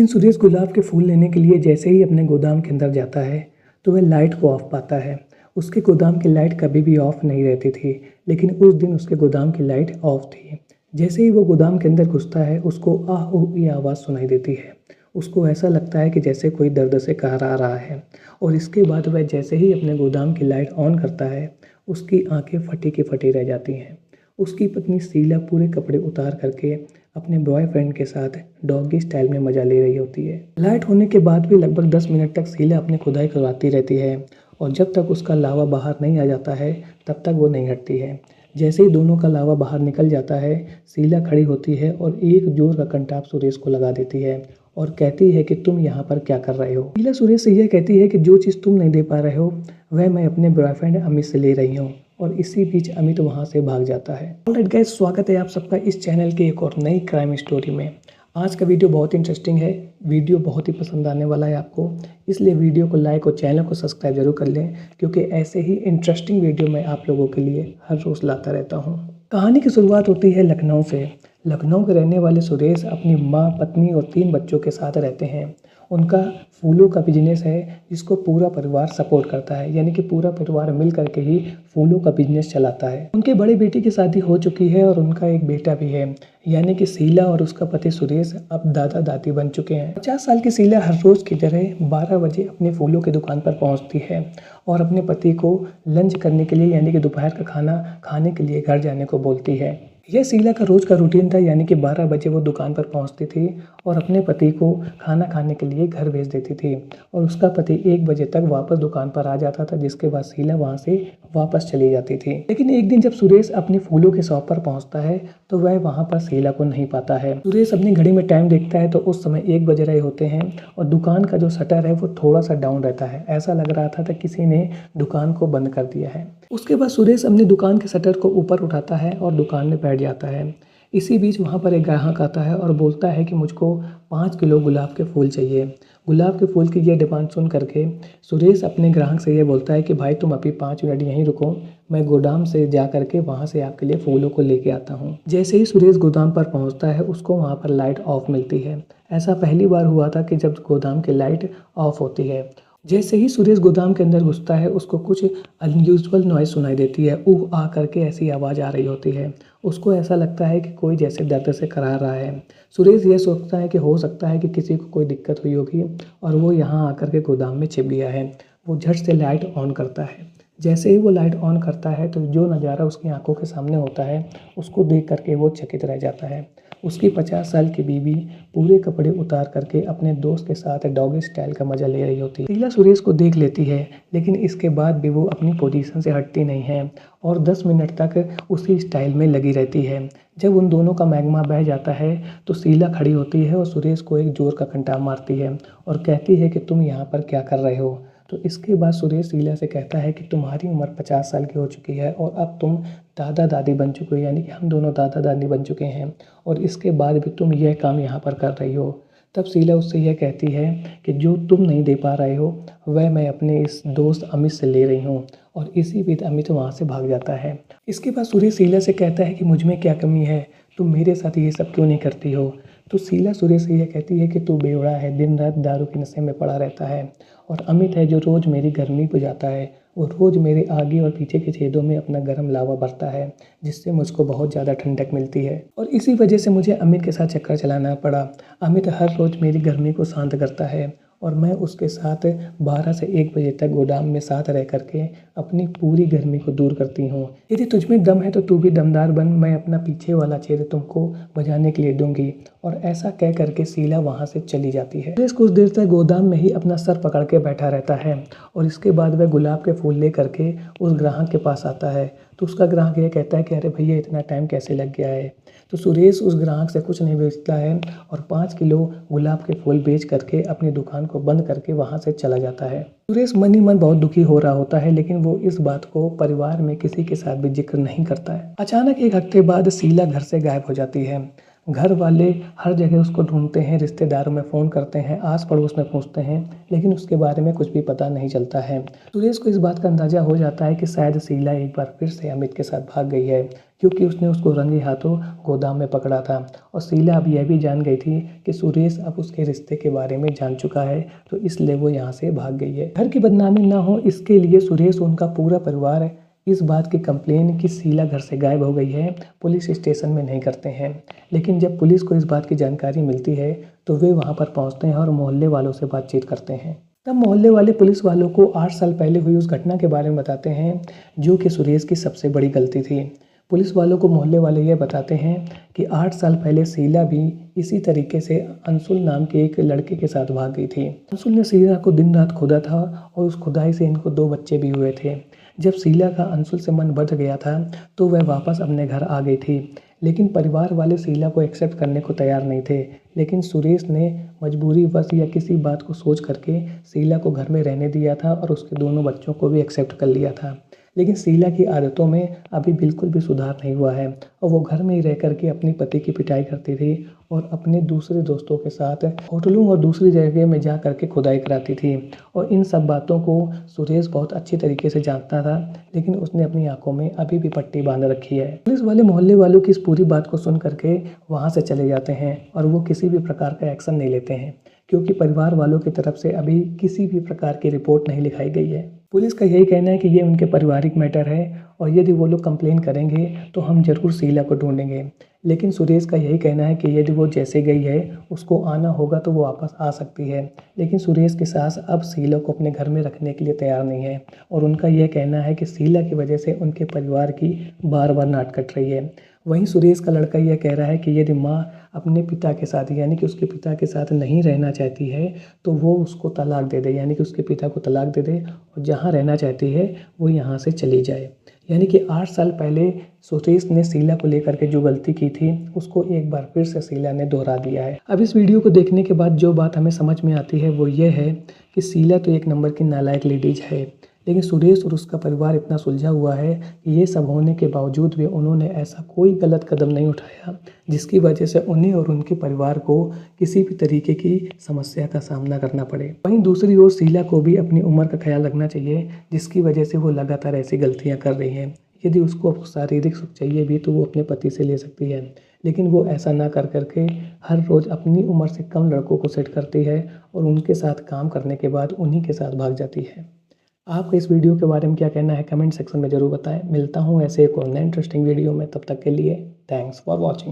दिन सुरेश गुलाब के फूल लेने के लिए जैसे ही अपने गोदाम के अंदर जाता है तो वह लाइट को ऑफ पाता है। उसके गोदाम की लाइट कभी भी ऑफ नहीं रहती थी, लेकिन उस दिन उसके गोदाम की लाइट ऑफ थी। जैसे ही वो गोदाम के अंदर घुसता है उसको आह ऊह की आवाज़ सुनाई देती है। उसको ऐसा लगता है कि जैसे कोई दर्द से कहरा रहा है। और इसके बाद वह जैसे ही अपने गोदाम की लाइट ऑन करता है उसकी आंखें फटी की फटी रह जाती हैं। उसकी पत्नी शीला पूरे कपड़े उतार करके अपने बॉयफ्रेंड के साथ डॉगी स्टाइल में मज़ा ले रही होती है। लाइट होने के बाद भी लगभग 10 मिनट तक शीला अपनी खुदाई करवाती रहती है और जब तक उसका लावा बाहर नहीं आ जाता है तब तक वो नहीं हटती है। जैसे ही दोनों का लावा बाहर निकल जाता है शीला खड़ी होती है और एक जोर का कंटाप सुरेश को लगा देती है और कहती है कि तुम यहाँ पर क्या कर रहे हो। शीला सुरेश से यह कहती है कि जो चीज़ तुम नहीं दे पा रहे हो वह मैं अपने बॉयफ्रेंड अमित से ले रही हूँ। और इसी बीच अमित वहाँ से भाग जाता है। ऑलराइट गाइस, स्वागत है आप सबका इस चैनल के एक और नई क्राइम स्टोरी में। आज का वीडियो बहुत इंटरेस्टिंग है, वीडियो बहुत ही पसंद आने वाला है आपको, इसलिए वीडियो को लाइक और चैनल को सब्सक्राइब जरूर कर लें क्योंकि ऐसे ही इंटरेस्टिंग वीडियो मैं आप लोगों के लिए हर रोज़ लाता रहता हूँ। कहानी की शुरुआत होती है लखनऊ से। लखनऊ के रहने वाले सुरेश अपनी माँ, पत्नी और 3 बच्चों के साथ रहते हैं। उनका फूलों का बिजनेस है जिसको पूरा परिवार सपोर्ट करता है, यानी कि पूरा परिवार मिल करके ही फूलों का बिजनेस चलाता है। उनके बड़े बेटे की शादी हो चुकी है और उनका एक बेटा भी है, यानी कि शीला और उसका पति सुरेश अब दादा दादी बन चुके हैं। 50 साल की शीला हर रोज़ की तरह 12 बजे अपने फूलों की दुकान पर पहुंचती है और अपने पति को लंच करने के लिए, यानी कि दोपहर का खाना खाने के लिए घर जाने को बोलती है। यह शीला का रोज़ का रूटीन था, यानी कि 12 बजे वो दुकान पर पहुंचती थी और अपने पति को खाना खाने के लिए घर भेज देती थी और उसका पति 1 बजे तक वापस दुकान पर आ जाता था, जिसके बाद शीला वहां से वापस चली जाती थी। लेकिन एक दिन जब सुरेश अपनी फूलों के शॉप पर पहुंचता है तो वह वहां पर शीला को नहीं पाता है। सुरेश अपनी घड़ी में टाइम देखता है तो उस समय 1 बज रहे होते हैं और दुकान का जो शटर है वो थोड़ा सा डाउन रहता है। ऐसा लग रहा था किसी ने दुकान को बंद कर दिया है। उसके बाद सुरेश अपनी दुकान के शटर को ऊपर उठाता है और दुकान में बैठ जाता है। इसी बीच वहाँ पर एक ग्राहक आता है और बोलता है कि मुझको 5 किलो गुलाब के फूल चाहिए। गुलाब के फूल की ये डिमांड सुन करके सुरेश अपने ग्राहक से ये बोलता है कि भाई तुम अभी 5 मिनट यहीं रुको, मैं गोदाम से जा करके वहाँ से आपके लिए फूलों को लेके आता हूँ। जैसे ही सुरेश गोदाम पर पहुँचता है उसको वहाँ पर लाइट ऑफ मिलती है। ऐसा पहली बार हुआ था कि जब गोदाम की लाइट ऑफ होती है। जैसे ही सुरेश गोदाम के अंदर घुसता है उसको कुछ अनयूजुअल नॉइज़ सुनाई देती है। ऊह आ करके ऐसी आवाज़ आ रही होती है। उसको ऐसा लगता है कि कोई जैसे दर्द से कराह रहा है। सुरेश ये सोचता है कि हो सकता है कि किसी को कोई दिक्कत हुई होगी और वो यहाँ आकर के गोदाम में छिप गया है। वो झट से लाइट ऑन करता है। जैसे ही वो लाइट ऑन करता है तो जो नज़ारा उसकी आंखों के सामने होता है उसको देख करके वो चकित रह जाता है। उसकी 50 साल की बीवी पूरे कपड़े उतार करके अपने दोस्त के साथ डॉगी स्टाइल का मजा ले रही होती है। शीला सुरेश को देख लेती है, लेकिन इसके बाद भी वो अपनी पोजीशन से हटती नहीं है और 10 मिनट तक उसी स्टाइल में लगी रहती है। जब उन दोनों का मैग्मा बह जाता है तो शीला खड़ी होती है और सुरेश को एक जोर का कंटाप मारती है और कहती है कि तुम यहाँ पर क्या कर रहे हो। तो इसके बाद सुरेश शीला से कहता है कि तुम्हारी उम्र 50 साल की हो चुकी है और अब तुम दादा दादी बन चुके हो, यानी कि हम दोनों दादा दादी बन चुके हैं और इसके बाद भी तुम यह काम यहाँ पर कर रही हो। तब शीला उससे यह कहती है कि जो तुम नहीं दे पा रहे हो वह मैं अपने इस दोस्त अमित से ले रही हूँ और इसी बीच अमित वहाँ से भाग जाता है। इसके बाद सुरेश शीला से कहता है कि मुझ में क्या कमी है, तुम मेरे साथ ये सब क्यों नहीं करती हो। तो शीला सुरेश से यह कहती है कि तू बेवड़ा है, दिन रात दारू के नशे में पड़ा रहता है और अमित है जो रोज़ मेरी गर्मी बुझाता है। वो रोज़ मेरे आगे और पीछे के छेदों में अपना गर्म लावा भरता है जिससे मुझको बहुत ज़्यादा ठंडक मिलती है और इसी वजह से मुझे अमित के साथ चक्कर चलाना पड़ा। अमित हर रोज़ मेरी गर्मी को शांत करता है और मैं उसके साथ 12 से 1 बजे तक गोदाम में साथ रह करके अपनी पूरी गर्मी को दूर करती हूँ। यदि तुझ में दम है तो तू भी दमदार बन, मैं अपना पीछे वाला छेद तुमको बजाने के लिए दूंगी। और ऐसा कह करके शीला वहाँ से चली जाती है। सुरेश कुछ देर तक गोदाम में ही अपना सर पकड़ के बैठा रहता है और इसके बाद वह गुलाब के फूल ले करके उस ग्राहक के पास आता है। तो उसका ग्राहक ये कहता है कि अरे भैया इतना टाइम कैसे लग गया है। तो सुरेश उस ग्राहक से कुछ नहीं बेचता है और 5 किलो गुलाब के फूल बेच करके अपनी दुकान को बंद करके वहाँ से चला जाता है। सुरेश मन ही मन बहुत दुखी हो रहा होता है, लेकिन वो इस बात को परिवार में किसी के साथ भी जिक्र नहीं करता है। अचानक 1 हफ्ते बाद शीला घर से गायब हो जाती है। घर वाले हर जगह उसको ढूंढते हैं, रिश्तेदारों में फ़ोन करते हैं, आस पड़ोस में पूछते हैं, लेकिन उसके बारे में कुछ भी पता नहीं चलता है। सुरेश को इस बात का अंदाज़ा हो जाता है कि शायद शीला एक बार फिर से अमित के साथ भाग गई है, क्योंकि उसने उसको रंगे हाथों गोदाम में पकड़ा था। और शीला अब यह भी जान गई थी कि सुरेश अब उसके रिश्ते के बारे में जान चुका है, तो इसलिए वो यहाँ से भाग गई है। घर की बदनामी ना हो इसके लिए सुरेश और उनका पूरा परिवार इस बात की कंप्लेन कि शीला घर से गायब हो गई है पुलिस स्टेशन में नहीं करते हैं। लेकिन जब पुलिस को इस बात की जानकारी मिलती है तो वे वहाँ पर पहुँचते हैं और मोहल्ले वालों से बातचीत करते हैं। तब मोहल्ले वाले पुलिस वालों को 8 साल पहले हुई उस घटना के बारे में बताते हैं जो कि सुरेश की सबसे बड़ी गलती थी। पुलिस वालों को मोहल्ले वाले ये बताते हैं कि 8 साल पहले शीला भी इसी तरीके से अंशुल नाम के एक लड़के के साथ भाग गई थी। अंशुल ने शीला को दिन रात खोदा था और उस खुदाई से इनको 2 बच्चे भी हुए थे। जब शीला का अंशुल से मन बढ़ गया था तो वह वापस अपने घर आ गई थी, लेकिन परिवार वाले शीला को एक्सेप्ट करने को तैयार नहीं थे। लेकिन सुरेश ने मजबूरीवश या किसी बात को सोच करके शीला को घर में रहने दिया था और उसके दोनों बच्चों को भी एक्सेप्ट कर लिया था। लेकिन शीला की आदतों में अभी बिल्कुल भी सुधार नहीं हुआ है और वो घर में ही रह करके अपने पति की पिटाई करती थी और अपने दूसरे दोस्तों के साथ होटलों और दूसरी जगह में जा करके खुदाई कराती थी। और इन सब बातों को सुरेश बहुत अच्छी तरीके से जानता था, लेकिन उसने अपनी आंखों में अभी भी पट्टी बांध रखी है। पुलिस वाले मोहल्ले वालों की इस पूरी बात को सुन करके वहाँ से चले जाते हैं और वो किसी भी प्रकार का एक्शन नहीं लेते हैं, क्योंकि परिवार वालों की तरफ से अभी किसी भी प्रकार की रिपोर्ट नहीं लिखाई गई है। पुलिस का यही कहना है कि ये उनके पारिवारिक मैटर है और यदि वो लोग कंप्लेन करेंगे तो हम ज़रूर शीला को ढूंढेंगे। लेकिन सुरेश का यही कहना है कि यदि वो जैसे गई है उसको आना होगा तो वो वापस आ सकती है। लेकिन सुरेश की सास अब शीला को अपने घर में रखने के लिए तैयार नहीं है और उनका यह कहना है कि शीला की वजह से उनके परिवार की बार बार नाट कट रही है। वहीं सुरेश का लड़का यह कह रहा है कि यदि माँ अपने पिता के साथ यानी कि उसके पिता के साथ नहीं रहना चाहती है तो वो उसको तलाक दे दे, यानी कि उसके पिता को तलाक दे दे और जहाँ रहना चाहती है वो यहाँ से चली जाए। यानी कि 8 साल पहले सुरेश ने शीला को लेकर के जो गलती की थी उसको एक बार फिर से शीला ने दोहरा दिया है। अब इस वीडियो को देखने के बाद जो बात हमें समझ में आती है वो ये है कि शीला तो एक नंबर की नालायक लेडीज है, लेकिन सुरेश और उसका परिवार इतना सुलझा हुआ है कि ये सब होने के बावजूद भी उन्होंने ऐसा कोई गलत कदम नहीं उठाया जिसकी वजह से उन्हें और उनके परिवार को किसी भी तरीके की समस्या का सामना करना पड़े। वहीं दूसरी ओर शीला को भी अपनी उम्र का ख्याल रखना चाहिए, जिसकी वजह से वो लगातार ऐसी गलतियाँ कर रही हैं। यदि उसको शारीरिक सुख चाहिए भी तो वो अपने पति से ले सकती है, लेकिन वो ऐसा ना कर करके हर रोज़ अपनी उम्र से कम लड़कों को सेट करती है और उनके साथ काम करने के बाद उन्हीं के साथ भाग जाती है। आपका इस वीडियो के बारे में क्या कहना है कमेंट सेक्शन में ज़रूर बताएं। मिलता हूँ ऐसे एक और नए इंटरेस्टिंग वीडियो में, तब तक के लिए थैंक्स फॉर वॉचिंग।